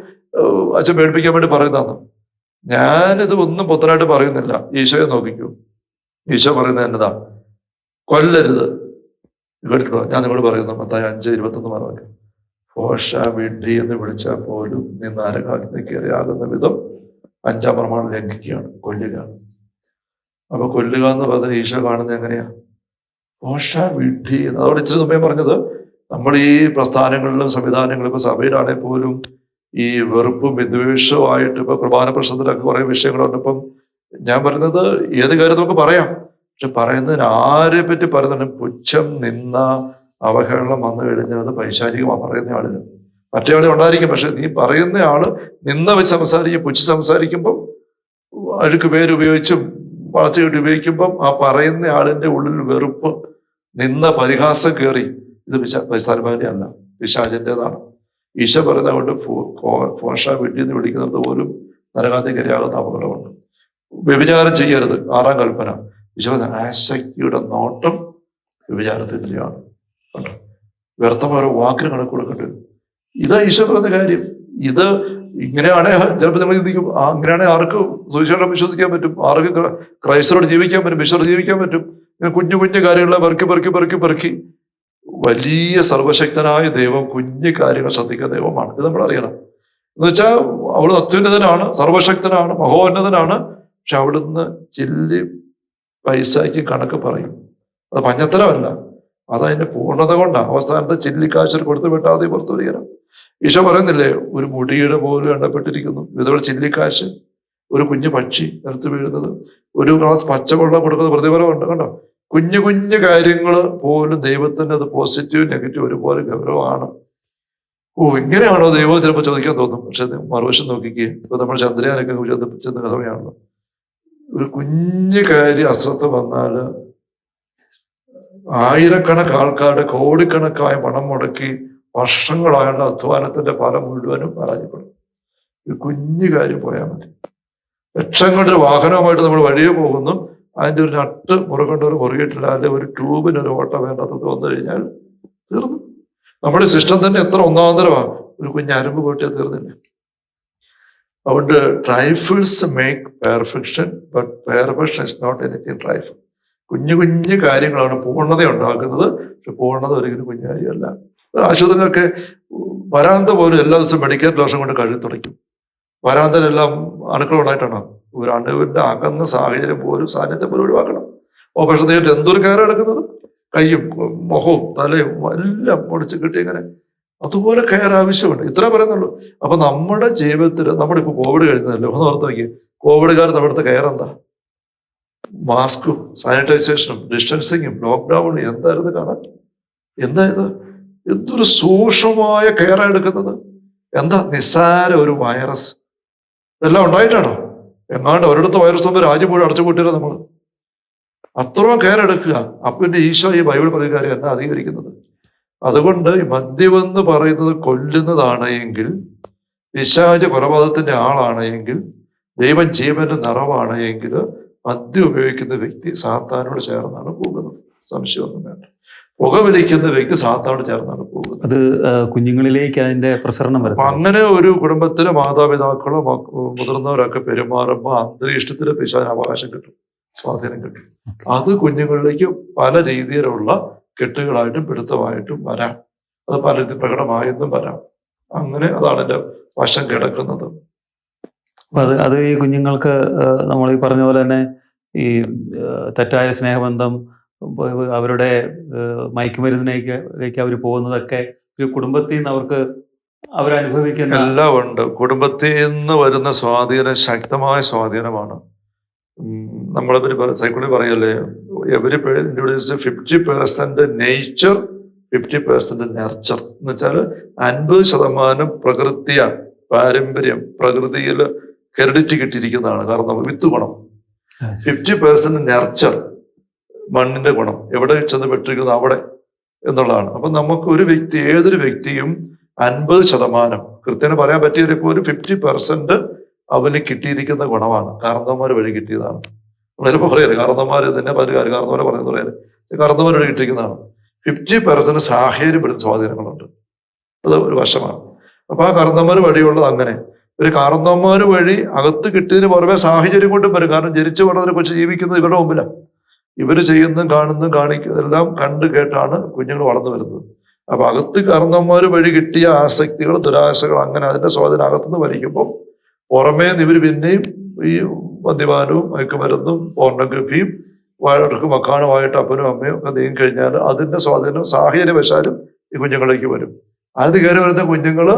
അച്ഛൻ പേടിപ്പിക്കാൻ വേണ്ടി പറയുന്നതാണ്. ഞാനിത് ഒന്നും പുത്തനായിട്ട് പറയുന്നില്ല. ഈശോയെ നോക്കിക്കൂ. ഈശോ പറയുന്നത് എന്നതാ? കൊല്ലരുത്. കേട്ടിട്ടോ? ഞാൻ നിങ്ങളോട് പറയുന്നു മത്തായി 5:21 പറഞ്ഞു, ഭോഷ വിഡ്ഢി എന്ന് വിളിച്ചാൽ പോലും നീ നരകാഗ്നിക്ക് ഇരയാകുന്ന വിധം 5-ാം പ്രമാണം ലംഘിക്കുകയാണ്, കൊല്ലുകയാണ്. അപ്പൊ കൊല്ലുക എന്ന് പറഞ്ഞാൽ ഈശോ കാണുന്നത് എങ്ങനെയാ? ഭോഷ വിഡ്ഢി. അതോടെ ഇച്ചിരി മുമ്പേ പറഞ്ഞത്, നമ്മൾ ഈ പ്രസ്ഥാനങ്ങളിലും സംവിധാനങ്ങളിലും ഇപ്പൊ സഭയിലാണെങ്കിൽ പോലും ഈ വെറുപ്പും വിദ്വേഷവുമായിട്ട് ഇപ്പൊ കുർബാന പ്രശ്നത്തിലൊക്കെ കുറെ വിഷയങ്ങളുണ്ട്. ഇപ്പം ഞാൻ പറയുന്നത് ഏത് കാര്യം നമുക്ക് പറയാം, പക്ഷെ പറയുന്നതിന് ആരെ പറ്റി പറയുന്നുണ്ട് പുച്ഛം, നിന്ന, അവഹേളനം വന്നു കഴിഞ്ഞാൽ അത് പൈശാചികമാണ് പറയുന്ന ആളിന്. മറ്റേ ആളെ ഉണ്ടായിരിക്കും, പക്ഷെ നീ പറയുന്ന ആള് നിന്ന വെച്ച് സംസാരിക്കും, പുച്ഛി സംസാരിക്കുമ്പം, അഴുക്ക് പേരുപയോഗിച്ചും വളച്ചു കെട്ടി ഉപയോഗിക്കുമ്പം ആ പറയുന്ന ആളിന്റെ ഉള്ളിൽ വെറുപ്പ്, നിന്ന, പരിഹാസം കയറി. ഇത് പൈശാചികത അല്ല, പിശാചിൻ്റെതാണ്. ഈശോ പറയുന്നത് കൊണ്ട് ഭോഷ വിഡ്ഢി എന്ന് വിളിക്കുന്നത് പോലും നരകാഗ്നിക്ക് ഇരയാകുന്ന അപകടമുണ്ട്. വ്യഭിചാരം ചെയ്യരുത്, 6-ാം കൽപ്പന. ഈശോ ആസക്തിയുടെ നോട്ടം വ്യഭിചാരത്തിൻ്റെയാണ്. കണ്ടോ? വ്യർത്ഥമായ വാക്കിന് കണക്ക് കൊടുക്കേണ്ടി വരും. ഇതാ ഈശോ പറയുന്ന കാര്യം. ഇത് ഇങ്ങനെയാണെ ചിലപ്പോൾ നമ്മൾ ചിന്തിക്കും, അങ്ങനെയാണെങ്കിൽ ആർക്ക് സുവിശേഷം വിശ്വസിക്കാൻ പറ്റും? ആർക്ക് ക്രൈസ്തവരോട് ജീവിക്കാൻ പറ്റും? വിശ്വരോട് ജീവിക്കാൻ പറ്റും? ഇങ്ങനെ കുഞ്ഞു കുഞ്ഞു കാര്യങ്ങളെ പെറുക്കി വലിയ സർവശക്തനായ ദൈവം കുഞ്ഞു കാര്യങ്ങൾ ശ്രദ്ധിക്കുന്ന ദൈവമാണ്. ഇത് നമ്മൾ അറിയണം. എന്ന് വെച്ചാൽ അവൾ അത്യുന്നതനാണ്, സർവശക്തനാണ്, മഹോന്നതനാണ്. പക്ഷെ അവിടുന്ന് ചില്ലി പൈസയ്ക്ക് കണക്ക് പറയും. അത് മഞ്ഞത്തരമല്ല, അതതിന്റെ പൂർണ്ണത കൊണ്ടാണ്. അവസാനത്തെ ചില്ലിക്കാശ് കൊടുത്തു വിട്ടാതെ പുറത്തു വരികയാണ്. ഈശോ പറയുന്നില്ലേ, ഒരു മുടിയുടെ പോലും എണ്ണപ്പെട്ടിരിക്കുന്നു. ഇതുപോലെ ചില്ലിക്കാശ്, ഒരു കുഞ്ഞു പക്ഷി നിലത്ത് വീഴുന്നത്, ഒരു ഗ്ലാസ് പച്ചവെള്ളം കൊടുക്കുന്ന പ്രതിഫലമുണ്ട്. കണ്ടോ? കുഞ്ഞു കുഞ്ഞു കാര്യങ്ങൾ പോലും ദൈവത്തിന് അത് പോസിറ്റീവ് നെഗറ്റീവ് ഒരുപോലെ ഗൗരവമാണ്. ഇങ്ങനെയാണോ ദൈവം ചിലപ്പോൾ ചോദിക്കാൻ തോന്നും. പക്ഷെ മറുവശം നോക്കിക്കേ, ഇപ്പൊ നമ്മൾ ചന്ദ്രയാനൊക്കെ ചെന്ന സമയമാണല്ലോ. ഒരു കുഞ്ഞു കാര്യം അശ്രദ്ധ വന്നാല് ആയിരക്കണക്ക് ആൾക്കാരുടെ കോടിക്കണക്കായ പണം മുടക്കി വർഷങ്ങളായുള്ള അധ്വാനത്തിന്റെ ഫലം മുഴുവനും പരാജയപ്പെടും. ഒരു കുഞ്ഞു കാര്യം പോയാൽ മതി. ലക്ഷങ്ങളുടെ വാഹനവുമായിട്ട് നമ്മൾ വഴിയെ പോകുന്നു, അതിൻ്റെ ഒരു നട്ട് മുറുകേണ്ടവർ മുറുകിയിട്ടില്ല, അല്ലെ ഒരു ട്യൂബിനൊരു ഓട്ട വേണ്ടാത്തത് വന്നു കഴിഞ്ഞാൽ തീർന്നു. നമ്മുടെ സിസ്റ്റം തന്നെ എത്ര ഒന്നാന്തരമാണ്. ഒരു കുഞ്ഞരമ്പ് പൊട്ടിയാൽ തീർന്നില്ല. അതുകൊണ്ട് trifles make perfection, but perfection is not anything trifle. കുഞ്ഞു കുഞ്ഞു കാര്യങ്ങളാണ് പൂർണ്ണത ഉണ്ടാക്കുന്നത്. പക്ഷെ പൂർണ്ണത ഒരിക്കലും കുഞ്ഞു കാര്യമല്ല. ആശുപത്രിയിലൊക്കെ വരാന്ത പോലും എല്ലാ ദിവസവും മെഡിക്കൽ ലോഷൻ കൊണ്ട് കഴുകി തുടയ്ക്കും. വരാന്തയിലെല്ലാം അണുക്കളുണ്ടായിട്ടാണോ? ഒരു അണുവിന്റെ അകന്ന സാഹചര്യം പോലും, സാന്നിധ്യം പോലും ഒഴിവാക്കണം. ഓപ്പറേഷൻ തിയേറ്റർ എന്തൊരു കയറ് എടുക്കുന്നത്, കയ്യും മുഖവും തലയും എല്ലാം പൊടിച്ച് കിട്ടി. ഇങ്ങനെ അതുപോലെ കെയർ ആവശ്യമുണ്ട്. ഇത്ര പറയുന്നുള്ളൂ. അപ്പൊ നമ്മുടെ ജീവിതത്തിൽ നമ്മളിപ്പോ കോവിഡ് കഴിഞ്ഞതല്ലോ, ഒന്ന് ഓർത്ത് നോക്കി. കോവിഡുകാർ നമ്മുടെ കെയർ എന്താ? മാസ്കും സാനിറ്റൈസേഷനും ഡിസ്റ്റൻസിങ്ങും ലോക്ക്ഡൌണും എന്തായിരുന്നു കാണാൻ? എന്തായത്? എന്തൊരു സൂക്ഷ്മമായ കെയർ എടുക്കുന്നത്. എന്താ നിസ്സാര ഒരു വൈറസ് എല്ലാം ഉണ്ടായിട്ടാണോ? എങ്ങാണ്ട് ഒരിടത്ത് വൈറസ് മുമ്പ് രാജ്യം മുഴുവൻ അടച്ചുപൂട്ടില്ല നമ്മൾ. അത്രയും കെയർ എടുക്കുക. അപ്പൊ ഈശോ ഈ ബൈബിൾ പ്രതികാരം എന്നാ അധികരിക്കുന്നത്. അതുകൊണ്ട് ഈ മദ്യമെന്ന് പറയുന്നത് കൊല്ലുന്നതാണ് എങ്കിൽ, പിശാച് കൊലപാതകത്തിന്റെ ആളാണ് എങ്കിൽ, ദൈവം ജീവന്റെ നിറവാണ് എങ്കിൽ, മദ്യം ഉപയോഗിക്കുന്ന വ്യക്തി സാത്താനോട് ചേർന്നാണ് പോകുന്നത്. സംശയമൊന്നും വേണ്ട. പുകവലിക്കുന്ന വ്യക്തി സാത്താനോട് ചേർന്നാണ് പോകുന്നത്. അത് കുഞ്ഞുങ്ങളിലേക്ക് അതിന്റെ പ്രസരണം വരും. അങ്ങനെ ഒരു കുടുംബത്തിലെ മാതാപിതാക്കളോ മുതിർന്നവരൊക്കെ പെരുമാറുമ്പോൾ അന്തരീക്ഷത്തിന് പിശാചിന് അവകാശം കിട്ടും, സ്വാധീനം കിട്ടും. അത് കുഞ്ഞുങ്ങളിലേക്ക് പല രീതിയിലുള്ള കെട്ടുകളായിട്ടും പിടുത്തമായിട്ടും വരാം. അത് പലരും പ്രകടമായെന്നും വരാം. അങ്ങനെ അതാണ് എൻ്റെ വശം കിടക്കുന്നത്. അപ്പൊ അത് ഈ കുഞ്ഞുങ്ങൾക്ക് നമ്മൾ ഈ പറഞ്ഞ പോലെ തന്നെ ഈ തെറ്റായ സ്നേഹബന്ധം, അവരുടെ മയക്കുമരുന്നിലേക്ക് അവർ പോകുന്നതൊക്കെ ഒരു കുടുംബത്തിൽ നിന്ന് അവർക്ക് അവരനുഭവിക്കുന്ന എല്ലാം ഉണ്ട്. കുടുംബത്തിൽ നിന്ന് വരുന്ന സ്വാധീനം ശക്തമായ സ്വാധീനമാണ്. നമ്മളവര് സൈക്കോളജി പറയല്ലേ, എവരി ഇൻഡിവിജ്വൽസ് 50% നേച്ചർ, 50% നർച്ചർ. എന്ന് വെച്ചാൽ 50% പ്രകൃതിയ പാരമ്പര്യം, പ്രകൃതിയിൽ ഹെറിഡിറ്റി കിട്ടിയിരിക്കുന്നതാണ്. കാരണം വിത്ത് ഗുണം. 50% നർച്ചർ, മണ്ണിന്റെ ഗുണം, എവിടെ ചെന്ന് പെട്ടിരിക്കുന്നത് അവിടെ എന്നുള്ളതാണ്. അപ്പൊ നമുക്ക് ഒരു വ്യക്തി, ഏതൊരു വ്യക്തിയും 50%, കൃത്യന പറയാൻ പറ്റിയവരൊക്കെ ഒരു 50% അവന് കിട്ടിയിരിക്കുന്ന ഗുണമാണ്. കാരണവന്മാർ വഴി കിട്ടിയതാണ്. നമ്മളിപ്പോ പറയല്ലേ കാരണവന്മാർ തന്നെ പല കാര്യം കാരണവരെ പറയുന്നത് പറയല്ലേ, കാരണവന്മാർ വഴി കിട്ടിയിരിക്കുന്നതാണ്. 50% സാഹചര്യപ്പെടുന്ന സ്വാധീനങ്ങളുണ്ട്. അത് ഒരു വശമാണ്. അപ്പൊ ആ കാരണവന്മാർ വഴിയുള്ളത് അങ്ങനെ. ഒരു കാരണവന്മാർ വഴി അകത്ത് കിട്ടിയതിന് പുറമെ സാഹചര്യം കൊണ്ടും വരും. കാരണം ജനിച്ചു വളർന്നൊരു കൊച്ചു ജീവിക്കുന്നത് ഇവരുടെ മുമ്പിലാണ്. ഇവര് ചെയ്യുന്നതും കാണുന്നതും കാണിക്കുന്നതെല്ലാം കണ്ടു കേട്ടാണ് കുഞ്ഞുങ്ങൾ വളർന്നു വരുന്നത്. അപ്പൊ അകത്ത് കാരണവന്മാർ വഴി കിട്ടിയ ആസക്തികൾ, ദുരാശകൾ, അങ്ങനെ അതിന്റെ സ്വാധീനം അകത്തുനിന്ന് വലിക്കുമ്പോൾ പുറമേ ഇവർ പിന്നെയും ഈ മദ്യപാനവും മയക്കുമരുന്നും പോർണോഗ്രഫിയും വഴക്കും മക്കാണുമായിട്ട് അപ്പനും അമ്മയും ഒക്കെ നീങ്ങി കഴിഞ്ഞാൽ അതിന്റെ സ്വാധീനം സാഹചര്യവശാലും ഈ കുഞ്ഞുങ്ങളിലേക്ക് വരും. അത് കയറി വരുന്ന കുഞ്ഞുങ്ങള്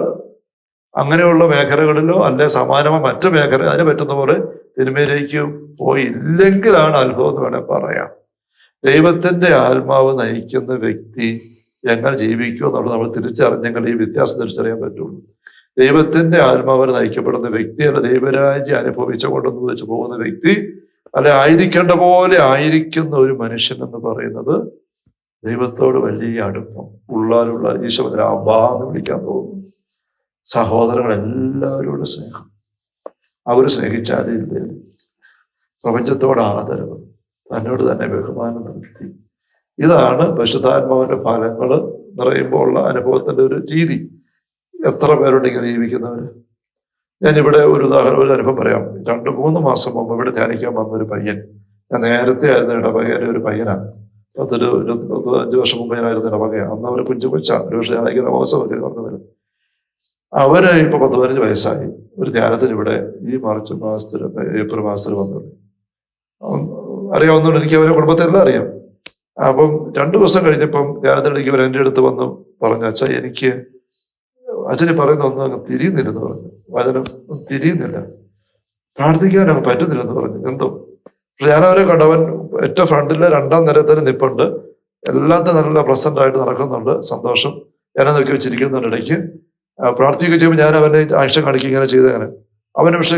അങ്ങനെയുള്ള മേഖലകളിലോ അല്ലെ സമാനമോ മറ്റു മേഖല അതിന് പറ്റുന്ന പോലെ തിന്മയിലേക്ക് പോയില്ലെങ്കിലാണ് അത്ഭുതം എന്ന് വേണേൽ പറയാം. ദൈവത്തിന്റെ ആത്മാവ് നയിക്കുന്ന വ്യക്തി എങ്ങനെ ജീവിക്കുമോ എന്നുള്ളത് നമ്മൾ തിരിച്ചറിഞ്ഞെങ്കിൽ ഈ വ്യത്യാസം തിരിച്ചറിയാൻ പറ്റുള്ളൂ. ദൈവത്തിന്റെ ആത്മാവിന് നയിക്കപ്പെടുന്ന വ്യക്തി, അല്ല ദൈവരാജ്യം അനുഭവിച്ചു കൊണ്ടെന്ന് വെച്ച് പോകുന്ന വ്യക്തി, അല്ലെ ആയിരിക്കേണ്ട പോലെ ആയിരിക്കുന്ന ഒരു മനുഷ്യൻ എന്ന് പറയുന്നത് ദൈവത്തോട് വലിയ അടുപ്പം ഉള്ളാലുള്ള ഈശോനെ അബ്ബാ എന്ന് വിളിക്കാൻ തോന്നുന്നു. സഹോദരങ്ങളെല്ലാവരോടും സ്നേഹം, അവർ സ്നേഹിച്ചാലേ ഇല്ലേ. പ്രപഞ്ചത്തോട് ആദരവ്, തന്നോട് തന്നെ ബഹുമാനം നിർത്തി. ഇതാണ് പരിശുദ്ധാത്മാവിന്റെ ഫലങ്ങൾ നിറയുമ്പോൾ ഉള്ള അനുഭവത്തിന്റെ ഒരു രീതി. എത്ര പേരുണ്ട് ഇങ്ങനെ ജീവിക്കുന്നവര്? ഞാനിവിടെ ഒരു ഉദാഹരണം, ഒരു അനുഭവം പറയാം. 2-3 മാസം മുമ്പ് ഇവിടെ ധ്യാനിക്കാൻ വന്നൊരു പയ്യൻ, ഞാൻ നേരത്തെ ആയിരുന്നു ഇടവകയിലെ ഒരു പയ്യനാണ്. 25 വർഷം മുമ്പ് ഞാനായിരുന്നു ഇടവകയാണ്. അന്ന് അവർ കുഞ്ചു കൊച്ചാണ്, ഒരു പക്ഷേ ഞാനൊക്കെ അവസരമൊക്കെ പറഞ്ഞത്. അവര് ഇപ്പൊ 15 വയസ്സായി. ഒരു ധ്യാനത്തിന് ഇവിടെ ഈ ഏപ്രിൽ മാസത്തിൽ വന്നുള്ളൂ. അറിയാവുന്നതുകൊണ്ട് എനിക്ക് അവരെ കുടുംബത്തെല്ലാം അറിയാം. അപ്പം 2 ദിവസം കഴിഞ്ഞപ്പം ധ്യാനത്തിനിടയ്ക്ക് ഇവർ എൻ്റെ അടുത്ത് വന്ന് പറഞ്ഞു, അച്ഛാ എനിക്ക് അച്ഛന് പറയുന്ന ഒന്നും അങ്ങ് തിരിയുന്നില്ലെന്ന് പറഞ്ഞു. വചനം തിരിയുന്നില്ല, പ്രാർത്ഥിക്കാൻ അങ്ങ് പറ്റുന്നില്ലെന്ന് പറഞ്ഞു. എന്തോ പക്ഷെ ഞാനവരെ കണ്ടവൻ ഏറ്റവും ഫ്രണ്ടിലെ 2ാം നിരത്തിൽ നിൽപ്പുണ്ട്. എല്ലാത്തും നല്ല പ്രസന്റ് ആയിട്ട് നടക്കുന്നുണ്ട്, സന്തോഷം. ഞാനെ നോക്കി വെച്ചിരിക്കുന്നുണ്ട്. ഇടയ്ക്ക് പ്രാർത്ഥിക്കുകയൊക്കെ ചെയ്യുമ്പോൾ ഞാൻ അവനെ ആക്ഷൻ കാണിക്കുക ഇങ്ങനെ ചെയ്തങ്ങനെ. അവന് പക്ഷേ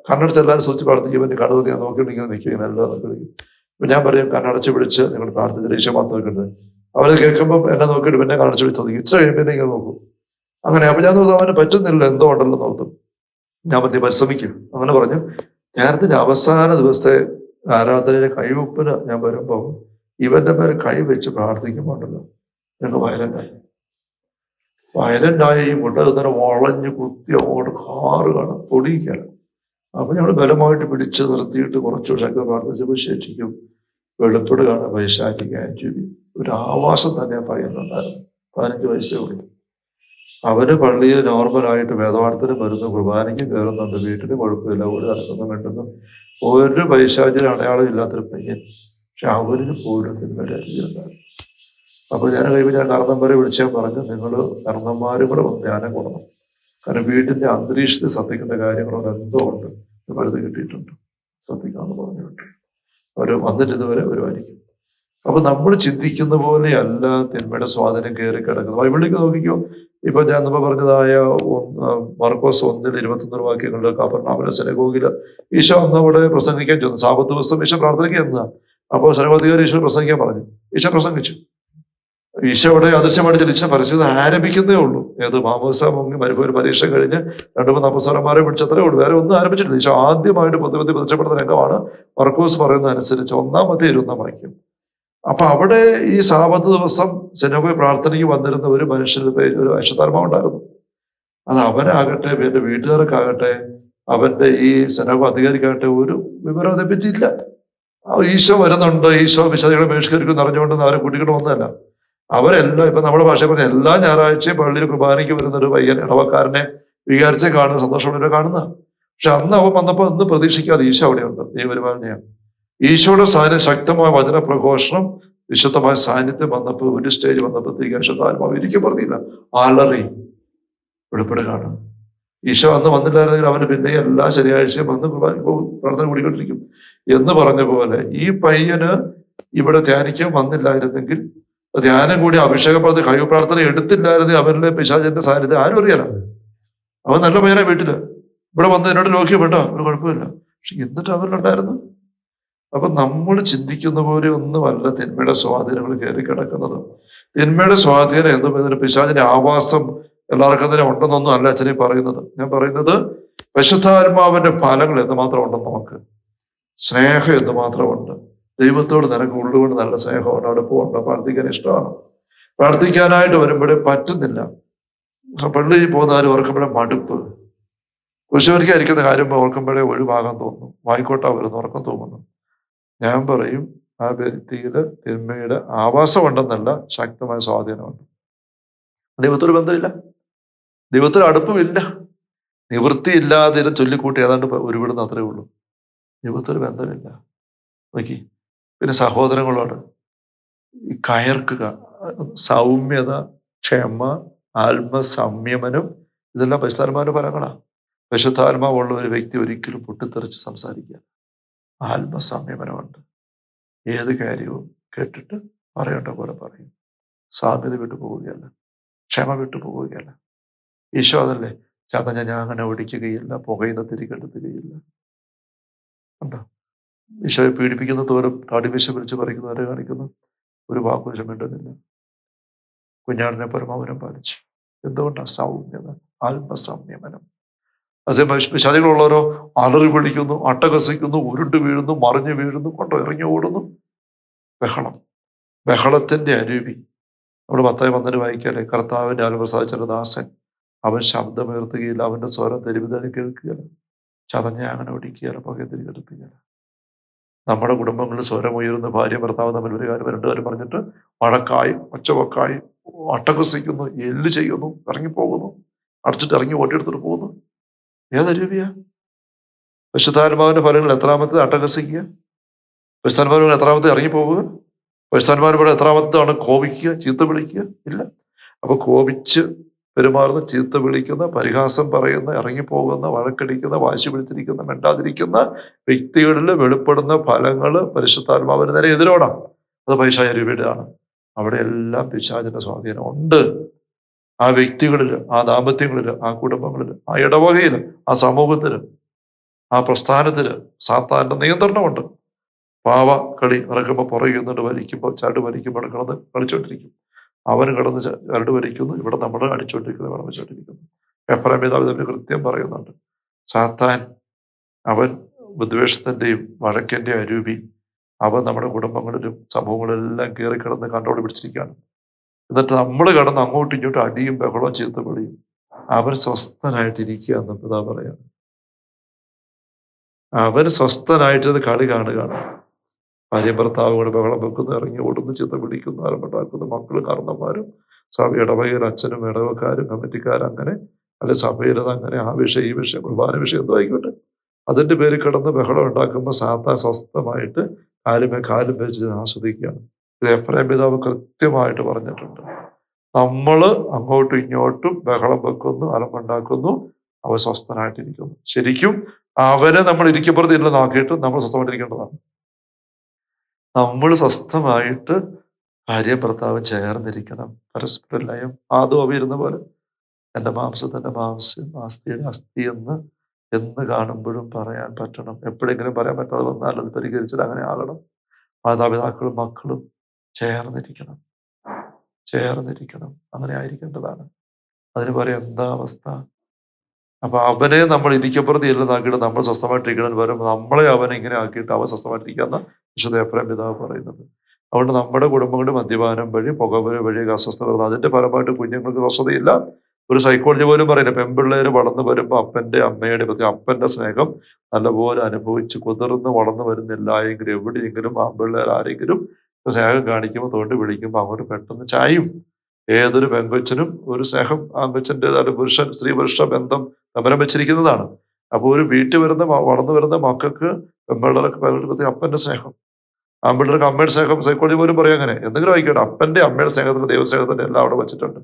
കണ്ണടച്ച് എല്ലാവരും സൂചിച്ച് പ്രാർത്ഥിക്കും. അവൻ്റെ കണ്ണു ഞാൻ നോക്കിയിട്ട് ഇങ്ങനെ നിൽക്കും, ഇങ്ങനെ എല്ലാം നോക്കി. അപ്പൊ ഞാൻ പറയും കണ്ണടച്ച് പിടിച്ച് നിങ്ങൾ പ്രാർത്ഥിച്ചിട്ട് ഈശോ മാത്രം നോക്കിയിട്ട്. അവരെ കേൾക്കുമ്പോൾ എന്നെ നോക്കിയിട്ട് പിന്നെ കണ്ണടച്ച് പിടിച്ച് നോക്കി. ഇത്ര കഴിയുമ്പോൾ ഇങ്ങനെ നോക്കും. അങ്ങനെ അപ്പൊ ഞാൻ നോക്കും അവന് പറ്റുന്നില്ല, എന്തോ ഉണ്ടല്ലോ നോക്കും. ഞാൻ പറഞ്ഞു പരിശ്രമിക്കും. അങ്ങനെ പറഞ്ഞു. ധ്യാനത്തിന്റെ അവസാന ദിവസത്തെ ആരാധനയുടെ കൈവപ്പിന് ഞാൻ വരുമ്പോൾ ഇവന്റെ പേര് കൈവച്ച് പ്രാർത്ഥിക്കുമ്പോൾ ഉണ്ടല്ലോ ഞങ്ങൾക്ക് വയലന്റായി ഈ മുട്ട വളഞ്ഞ് കുത്തി അങ്ങോട്ട് കാറ് കാണാം, തൊടിയിക്കാണ്. അപ്പൊ ഞങ്ങൾ ബലമായിട്ട് പിടിച്ച് നിർത്തിയിട്ട് കുറച്ചു ശക്തി പ്രാർത്ഥിച്ചപ്പോൾ ശേഷിക്കും വെളിപ്പെടുകയാണ് വൈശാഖിക ആൻജുബി. ഒരു ആവാസം തന്നെ പയ്യനുണ്ടായിരുന്നു. 15 വയസ്സേ ഉള്ളൂ. അവര് പള്ളിയിൽ നോർമലായിട്ട് വേദപാഠത്തിന് വരുന്നു, കുർബാനയ്ക്ക് കയറുന്നുണ്ട്, വീട്ടിന് കുഴപ്പമില്ല, ഓടി നടക്കുന്നു, വേണ്ടുന്നു. ഒരു പൈശാചിന് അടയാളം ഇല്ലാത്തൊരു പയ്യൻ. പക്ഷെ അവരിന് പോലും തിന്മയുടെ അരികിലുണ്ടായിരുന്നു. അപ്പൊ ഞാൻ കഴിയുമ്പോൾ ഞാൻ കാരണന്മാരെ വിളിച്ചാൽ പറഞ്ഞു, നിങ്ങൾ കാരണന്മാരും കൂടെ ധ്യാനം കൊടുക്കണം. കാരണം വീട്ടിന്റെ അന്തരീക്ഷത്തിൽ ശ്രദ്ധിക്കേണ്ട കാര്യങ്ങളോട് എന്തോ ഉണ്ട്, മരുന്ന് കിട്ടിയിട്ടുണ്ട്, ശ്രദ്ധിക്കാമെന്ന് പറഞ്ഞിട്ടുണ്ട്. അവർ വന്നിട്ട് ഇതുവരെ വരുമായിരിക്കും. അപ്പൊ നമ്മൾ ചിന്തിക്കുന്ന പോലെയല്ല തിന്മയുടെ സ്വാധീനം കയറി കിടക്കുന്നത്. ബൈബിളിലേക്ക് നോക്കിക്കോ. ഇപ്പൊ ഞാൻ മുമ്പ് പറഞ്ഞതായ മർക്കോസ് 1:21 വാക്യങ്ങളുടെ കഫർനഹൂമിലെ സിനഗോഗില് ഈശോ അന്ന് അവിടെ പ്രസംഗിക്കാൻ ചെന്നു. സാബത്ത് ദിവസം ഈശോ പ്രാർത്ഥനയ്ക്ക് എന്നാ. അപ്പോൾ സർവ്വാധികാരി ഈശോ പ്രസംഗിക്കാൻ പറഞ്ഞു. ഈശോ പ്രസംഗിച്ചു. ഈശോ അവിടെ അദൃശ്യമായിട്ട് ചലിച്ച പരസ്യത ആരംഭിക്കുന്നേ ഉള്ളൂ. ഏത് മാമോസ മുങ്ങി മരുഭൂരി പരീക്ഷ കഴിഞ്ഞ് 2-3 അപ്പസ്തലന്മാരെ പിടിച്ചത്രേ ഉള്ളൂ. വേറെ ഒന്നും ആരംഭിച്ചിട്ടില്ല. ഈശോ ആദ്യമായിട്ട് പൊതുവെത്തി പ്രതിഷ്ഠപ്പെടുന്ന രംഗമാണ് മർക്കോസ് പറയുന്നതനുസരിച്ച് 1-ാമത്തെ വാക്യം. അപ്പൊ അവിടെ ഈ സാബത്ത് ദിവസം സിനഗോഗിൽ പ്രാർത്ഥനയ്ക്ക് വന്നിരുന്ന ഒരു മനുഷ്യന്റെ പേര് ഒരു അശുദ്ധാത്മാവ് ഉണ്ടായിരുന്നു. അത് അവനാകട്ടെ, എന്റെ വീട്ടുകാർക്കാകട്ടെ, അവന്റെ ഈ സിനഗോഗ് അധികാരിക്കാകട്ടെ ഒരു വിവരം അതേ പറ്റിയില്ല. ഈശോ വരുന്നുണ്ട്, ഈശോ വിശദീകരണം ബഹിഷ്കരിക്കും അറിഞ്ഞുകൊണ്ടെന്ന് അവരെ കൂട്ടിക്കൊണ്ട് വന്നതല്ല. അവരെല്ലാം ഇപ്പൊ നമ്മുടെ ഭാഷ പറഞ്ഞ എല്ലാ ഞായറാഴ്ചയും പള്ളിയിൽ കുർബാനയ്ക്ക് വരുന്ന ഒരു പയ്യൻ ഇടവക്കാരനെ വികാരിച്ച കാണുന്ന സന്തോഷത്തോടെ കാണുന്ന. പക്ഷെ അന്ന് അവൻ വന്നപ്പോൾ ഒന്നും പ്രതീക്ഷിക്കാതെ ഈശോ അവിടെയുണ്ട്, ദൈവപരിപാലനയാണ്. ഈശോയുടെ സാന്നിധ്യം, ശക്തമായ വചന പ്രഘോഷണം, വിശുദ്ധമായ സാന്നിധ്യം വന്നപ്പോൾ ഒരു സ്റ്റേജ് വന്നപ്പോഴത്തേക്ക് വിശുദ്ധാത്മാവ് ഇരിക്കും പറഞ്ഞില്ല, അലറി വെളിപ്പെടുകയാണ്. ഈശോ അന്ന് വന്നില്ലായിരുന്നെങ്കിൽ അവന് പിന്നെ എല്ലാ ശനിയാഴ്ചയും വന്ന് കുർബാനയ്ക്ക് പോകും, പ്രാർത്ഥന കൂടിക്കൊണ്ടിരിക്കും എന്ന് പറഞ്ഞ പോലെ ഈ പയ്യന് ഇവിടെ ധ്യാനിക്കാൻ വന്നില്ലായിരുന്നെങ്കിൽ, ധ്യാനം കൂടി അഭിഷേക പ്രാർത്ഥന കഴിവ് പ്രാർത്ഥന എടുത്തില്ലായിരുന്നെങ്കിൽ അവരുടെ പിശാചന്റെ സാന്നിധ്യം ആരും അറിയാലോ. അവൻ നല്ല പയ്യനാ വീട്ടില്, ഇവിടെ വന്ന് എന്നോട് ലോക്യം വേണ്ട, ഒരു കുഴപ്പമില്ല. പക്ഷെ എന്നിട്ട് അവരിലുണ്ടായിരുന്നു. അപ്പൊ നമ്മൾ ചിന്തിക്കുന്ന പോലെ ഒന്നുമല്ല തിന്മയുടെ സ്വാധീനങ്ങൾ കയറി കിടക്കുന്നത്. തിന്മയുടെ സ്വാധീനം എന്ന് പറയുന്നത് പിശാചിന്റെ ആവാസം എല്ലാവർക്കും തന്നെ ഉണ്ടെന്നൊന്നും അല്ല അച്ഛനെ പറയുന്നത്. ഞാൻ പറയുന്നത് പരിശുദ്ധാത്മാവിന്റെ ഫലങ്ങൾ എന്തുമാത്രം ഉണ്ടെന്ന് നോക്ക്. സ്നേഹം എന്തുമാത്രമുണ്ട്, ദൈവത്തോട് നിനക്ക് ഉള്ളുകൊണ്ട് നല്ല സ്നേഹമുണ്ട്, അടുപ്പമുണ്ട്, പ്രാർത്ഥിക്കാൻ ഇഷ്ടമാണ്. പ്രാർത്ഥിക്കാനായിട്ട് വരുമ്പോഴേ പറ്റുന്നില്ല. പള്ളിയിൽ പോകുന്നവരും ഓർക്കുമ്പോഴേ മടുപ്പ്, കുശവരിക്കായിരിക്കുന്ന കാര്യം ഓർക്കുമ്പോഴേ ഒഴിവാകാൻ തോന്നുന്നു, വായിക്കോട്ടാ വരുന്നു, ഉറക്കം തോന്നുന്നു. ഞാൻ പറയും ആ വ്യക്തിയില് തിന്മയുടെ ആവാസം ഉണ്ടെന്നല്ല, ശക്തമായ സ്വാധീനമുണ്ട്. ദൈവത്തോട് ബന്ധമില്ല, ദൈവത്തിന് അടുപ്പമില്ല, നിവൃത്തിയില്ലാതെ ചൊല്ലിക്കൂട്ടി ഏതാണ്ട് ഉരുവിടുന്ന അത്രേ ഉള്ളൂ. ദൈവത്തിന് ബന്ധമില്ല. നോക്കി. പിന്നെ സഹോദരങ്ങളോട് ഈ കയർക്കുക, സൗമ്യത, ക്ഷമ, ആത്മസംയമനം, ഇതെല്ലാം പരിശുദ്ധാത്മാവിന്റെ ഫലങ്ങളാ. പരിശുദ്ധാത്മാവുള്ള ഒരു വ്യക്തി ഒരിക്കലും പൊട്ടിത്തെറിച്ച് സംസാരിക്കുക. ആത്മസംയമനമുണ്ട്, ഏത് കാര്യവും കേട്ടിട്ട് പറയേണ്ട പോലെ പറയും, സാമ്യത വിട്ടു പോവുകയല്ല, ക്ഷമ വിട്ടു പോവുകയല്ല. ഈശോ അതല്ലേ, ചതഞ്ഞ ഞാൻ അങ്ങനെ ഒടിക്കുകയില്ല, പുകയുന്ന തിരികെടുത്തുകയില്ല. ഉണ്ടോ? ഈശോയെ പീഡിപ്പിക്കുന്ന തോറും താടിമീശ വിളിച്ച് പറിക്കുന്നവരെ കാണിക്കുന്നു, ഒരു വാക്കുവശം വേണ്ടതില്ല. കുഞ്ഞാടിനെ പരമാവനം പാലിച്ചു. എന്തുകൊണ്ടാണ്? സൗമ്യത, ആത്മസംയമനം. അതേ വിശാദികളുള്ളവരോ അലറി വിളിക്കുന്നു, അട്ടഹസിക്കുന്നു, ഉരുണ്ട് വീഴുന്നു, മറിഞ്ഞു വീഴുന്നു, കൊണ്ടോ ഇറങ്ങി ഓടുന്നു. ബഹളത്തിന്റെ അരുവി. നമ്മുടെ മത്തായി 12 വായിക്കാല്ലേ, കർത്താവിന്റെ ആത്മസാധിച്ച ദാസൻ, അവൻ ശബ്ദമുയർത്തുകയില്ല, അവന്റെ സ്വരം തെരുവിതാൻ കേൾക്കുകയില്ല, ചതഞ്ഞ അങ്ങനെ ഒടിക്കുകയില്ല, പുകയത്തിരി കെടുത്തുകയില്ല. നമ്മുടെ കുടുംബങ്ങളിൽ സ്വരം ഉയരുന്ന ഭാര്യ ഭർത്താവ് തമ്മിൽ ഒരു കാര്യം 2 കാര്യം പറഞ്ഞിട്ട് വഴക്കായി, ഒച്ചവക്കായി, അട്ടഹസിക്കുന്നു, എല്ല് ചെയ്യുന്നു, ഇറങ്ങിപ്പോകുന്നു, അടച്ചിട്ട് ഇറങ്ങി ഓട്ടിയെടുത്തിട്ട് പോകുന്നു. ഏതരുവിയാ? പരിശുദ്ധാത്മാവിന്റെ ഫലങ്ങൾ എത്രാമത്തെ? അട്ടഹസിക്കുക. പരിശുദ്ധാത്മാവിന് എത്രാമത്തെ? ഇറങ്ങിപ്പോവുക. പരിശുദ്ധാത്മാവിനോട് എത്രാമത്താണ്? കോപിക്കുക, ചീത്ത വിളിക്കുക. ഇല്ല. അപ്പൊ കോപിച്ച് പെരുമാറുന്ന, ചീത്ത വിളിക്കുന്ന, പരിഹാസം പറയുന്ന, ഇറങ്ങിപ്പോകുന്ന, വഴക്കടിക്കുന്ന, വാശി പിടിച്ചിരിക്കുന്ന, മിണ്ടാതിരിക്കുന്ന വ്യക്തികളിൽ വെളിപ്പെടുന്ന ഫലങ്ങൾ പരിശുദ്ധാത്മാവിന് നേരെ എതിരോടാണ്. അത് പൈശാചരൂപിയുടെയാണ്. അവിടെ എല്ലാം പിശാചിന്റെ സ്വാധീനം ഉണ്ട്. ആ വ്യക്തികളിൽ, ആ ദാമ്പത്യങ്ങളിൽ, ആ കുടുംബങ്ങളിൽ, ആ ഇടവകയിൽ, ആ സമൂഹത്തിൽ, ആ പ്രസ്ഥാനത്തിന് സാത്താന്റെ നിയന്ത്രണമുണ്ട്. പാവ കളി ഇറക്കുമ്പോൾ പുറകെ നിന്നിട്ട് വലിക്കുമ്പോൾ, ചരട് വലിക്കുമ്പോൾ കിടന്ന് കളിച്ചോണ്ടിരിക്കും. അവന് കിടന്ന് ചരട് വലിക്കുന്നു, ഇവിടെ നമ്മൾ അടിച്ചോണ്ടിരിക്കുന്നു, വിളമിച്ചോണ്ടിരിക്കുന്നു. എഫ്രൈം പിതാവ് തമ്മിൽ കൃത്യം പറയുന്നുണ്ട്. സാത്താൻ അവൻ വിദ്വേഷത്തിന്റെയും വഴക്കിന്റെ അരൂപി. അവൻ നമ്മുടെ കുടുംബങ്ങളിലും സമൂഹങ്ങളിലെല്ലാം കയറി കിടന്ന് കണ്ടോട് പിടിച്ചിരിക്കുകയാണ്. എന്നിട്ട് നമ്മൾ കിടന്ന് അങ്ങോട്ടും ഇങ്ങോട്ടും അടിയും ബഹളവും ചീത്ത വിളിയും. അവൻ സ്വസ്ഥനായിട്ടിരിക്കുക എന്ന് പിതാവ് പറയാണ്. അവൻ സ്വസ്ഥനായിട്ടത് കളി കാണുകയാണ്. ഭാര്യ ഭർത്താവ് കൂടെ ബഹളം വെക്കുന്നു, ഇറങ്ങി ഓടുന്നു, ചീത്ത പിടിക്കുന്നു, അരമ്പുണ്ടാക്കുന്നു, മക്കളും കാരണന്മാരും, സഭ ഇടവകയിൽ അച്ഛനും ഇടവക്കാരും കമ്മിറ്റിക്കാരും, അങ്ങനെ അല്ലെ സഭയിലത് അങ്ങനെ, ആ വിഷയം ഈ വിഷയം കുർബാന വിഷയം എന്തോ ആയിക്കോട്ടെ, അതിന്റെ പേര് കിടന്ന് ബഹളം ഉണ്ടാക്കുമ്പോൾ സാത്താൻ സ്വസ്ഥമായിട്ട് കാലും വെച്ച് ആസ്വദിക്കുകയാണ്. ഇത് എഫ്രൈം പിതാവ് കൃത്യമായിട്ട് പറഞ്ഞിട്ടുണ്ട്. നമ്മള് അങ്ങോട്ടും ഇങ്ങോട്ടും ബഹളം വെക്കുന്നു, അലമ്പുണ്ടാക്കുന്നു, അവൻ സ്വസ്ഥനായിട്ടിരിക്കുന്നു. ശരിക്കും അവനെ നമ്മൾ ഇരിക്കപ്പുറത്ത് ഇല്ല നോക്കിയിട്ട് നമ്മൾ സ്വസ്ഥമായിട്ടിരിക്കേണ്ടതാണ്. നമ്മൾ സ്വസ്ഥമായിട്ട് ഭാര്യ ഭർത്താവ് ചേർന്നിരിക്കണം. പരസ്പര ലയം. ആദ്യം അവയിരുന്ന പോലെ എൻ്റെ മാംസത്തിൻ്റെ മാംസം, അസ്ഥിയുടെ അസ്ഥി എന്ന് കാണുമ്പോഴും പറയാൻ പറ്റണം. എപ്പോഴെങ്കിലും പറയാൻ പറ്റാതെ വന്നാൽ അത് പരിഹരിച്ചിട്ട് അങ്ങനെ ആകണം. മാതാപിതാക്കളും മക്കളും ചേർന്നിരിക്കണം. അങ്ങനെ ആയിരിക്കേണ്ടതാണ്. അതിന് പറയാം എന്താ അവസ്ഥ? അപ്പൊ അവനെ നമ്മൾ ഇരിക്കപ്പുറത്ത് ഇല്ലെന്നാക്കിയിട്ട് നമ്മൾ സ്വസ്ഥമായിട്ടിരിക്കണം വരുമ്പോൾ നമ്മളെ അവനെ ഇങ്ങനെ ആക്കിയിട്ട് അവൻ സ്വസ്ഥമായിട്ടിരിക്കാന്ന വിശുദ്ധ എഫ്രൈം പിതാവ് പറയുന്നത്. അതുകൊണ്ട് നമ്മുടെ കുടുംബങ്ങളുടെ മദ്യപാനം വഴി, പുകവലി വഴി അസ്വസ്ഥത വരുന്നത്, അതിന്റെ പരമായിട്ട് കുഞ്ഞുങ്ങൾക്ക് സ്വസ്ഥതയില്ല. ഒരു സൈക്കോളജി പോലും പറയുന്നത് പെൺപിള്ളേർ വളർന്നു വരുമ്പോൾ അപ്പന്റെ അമ്മയുടെ അപ്പന്റെ സ്നേഹം നല്ലപോലെ അനുഭവിച്ച് കുതിർന്ന് വളർന്നു വരുന്നില്ല എങ്കിൽ എവിടെയെങ്കിലും ആൺപിള്ളേർ ആരെങ്കിലും സ്നേഹം കാണിക്കുമ്പോൾ തോണ്ടി വിളിക്കുമ്പോൾ അങ്ങോട്ട് പെട്ടെന്ന് ചായും. ഏതൊരു പെങ്കൊച്ചിനും ഒരു സ്നേഹം ആങ്കൊച്ചിൻ്റെതായ സ്ത്രീ പുരുഷ ബന്ധം തമ്പരം വെച്ചിരിക്കുന്നതാണ്. അപ്പോൾ ഒരു വീട്ടിൽ വരുന്ന വളർന്നു വരുന്ന മക്കൾക്ക് പെൺപിള്ളേർക്ക് പ്രതി അപ്പന്റെ സ്നേഹം, ആൺപിള്ളേർക്ക് അമ്മയുടെ സ്നേഹം. സൈക്കോളജി പോലും പറയും അങ്ങനെ. എന്തെങ്കിലും ആയിക്കോട്ടെ, അപ്പന്റെ അമ്മയുടെ സ്നേഹത്തിന് ദൈവസ്നേഹത്തിന്റെ എല്ലാം അവിടെ വെച്ചിട്ടുണ്ട്.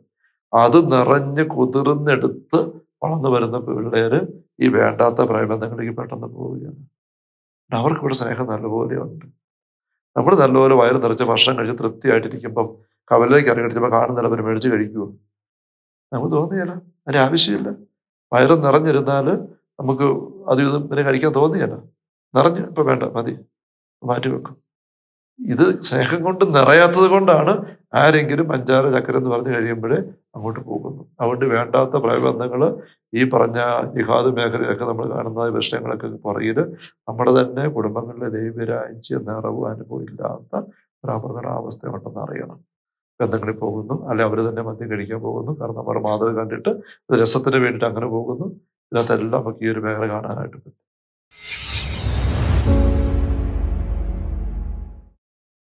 അത് നിറഞ്ഞ് കുതിർന്നെടുത്ത് വളർന്നു വരുന്ന പിള്ളേര് ഈ വേണ്ടാത്ത പ്രയബന്ധങ്ങളിലേക്ക് പെട്ടെന്ന് പോവുകയാണ്. അവർക്ക് ഇവിടെ സ്നേഹം നല്ലപോലെ ഉണ്ട്. നമ്മൾ നല്ലപോലെ വയറ് നിറച്ച് ഭക്ഷണം കഴിച്ച് തൃപ്തിയായിട്ടിരിക്കുമ്പം കവലിലേക്ക് ഇറങ്ങി ചിലപ്പോൾ കാണുന്നില്ല, അവർ മേടിച്ച് കഴിക്കുമോ? നമുക്ക് തോന്നിയല്ല, അതിൻ്റെ ആവശ്യമില്ല. വയറ് നിറഞ്ഞിരുന്നാൽ നമുക്ക് അത് ഇതും പിന്നെ കഴിക്കാൻ തോന്നിയല്ല. നിറഞ്ഞ് ഇപ്പം വേണ്ട, മതി, മാറ്റി വെക്കും. ഇത് സ്നേഹം കൊണ്ട് നിറയാത്തത് കൊണ്ടാണ് ആരെങ്കിലും അഞ്ചാറ് ചക്കര എന്ന് പറഞ്ഞു കഴിയുമ്പോഴേ അങ്ങോട്ട് പോകുന്നു. അതുകൊണ്ട് വേണ്ടാത്ത പ്രബന്ധങ്ങൾ, ഈ പറഞ്ഞ ജിഹാദ് മേഖലയൊക്കെ നമ്മൾ കാണുന്ന വിഷയങ്ങളൊക്കെ പുറകിൽ നമ്മുടെ തന്നെ കുടുംബങ്ങളിലെ ദൈവരാജ്യ നിറവ് അനുഭവം ഇല്ലാത്ത ഒരു അപകടാവസ്ഥ ഉണ്ടെന്ന് അറിയണം. ബന്ധങ്ങളിൽ പോകുന്നു, അല്ലെ അവർ തന്നെ മദ്യം കഴിക്കാൻ പോകുന്നു, കാരണം അവരുടെ മാതൃക കണ്ടിട്ട് രസത്തിന് വേണ്ടിയിട്ട് അങ്ങനെ പോകുന്നു. ഇതിനകത്തെല്ലാം നമുക്ക് ഈ ഒരു മേഖല കാണാനായിട്ട് പറ്റും.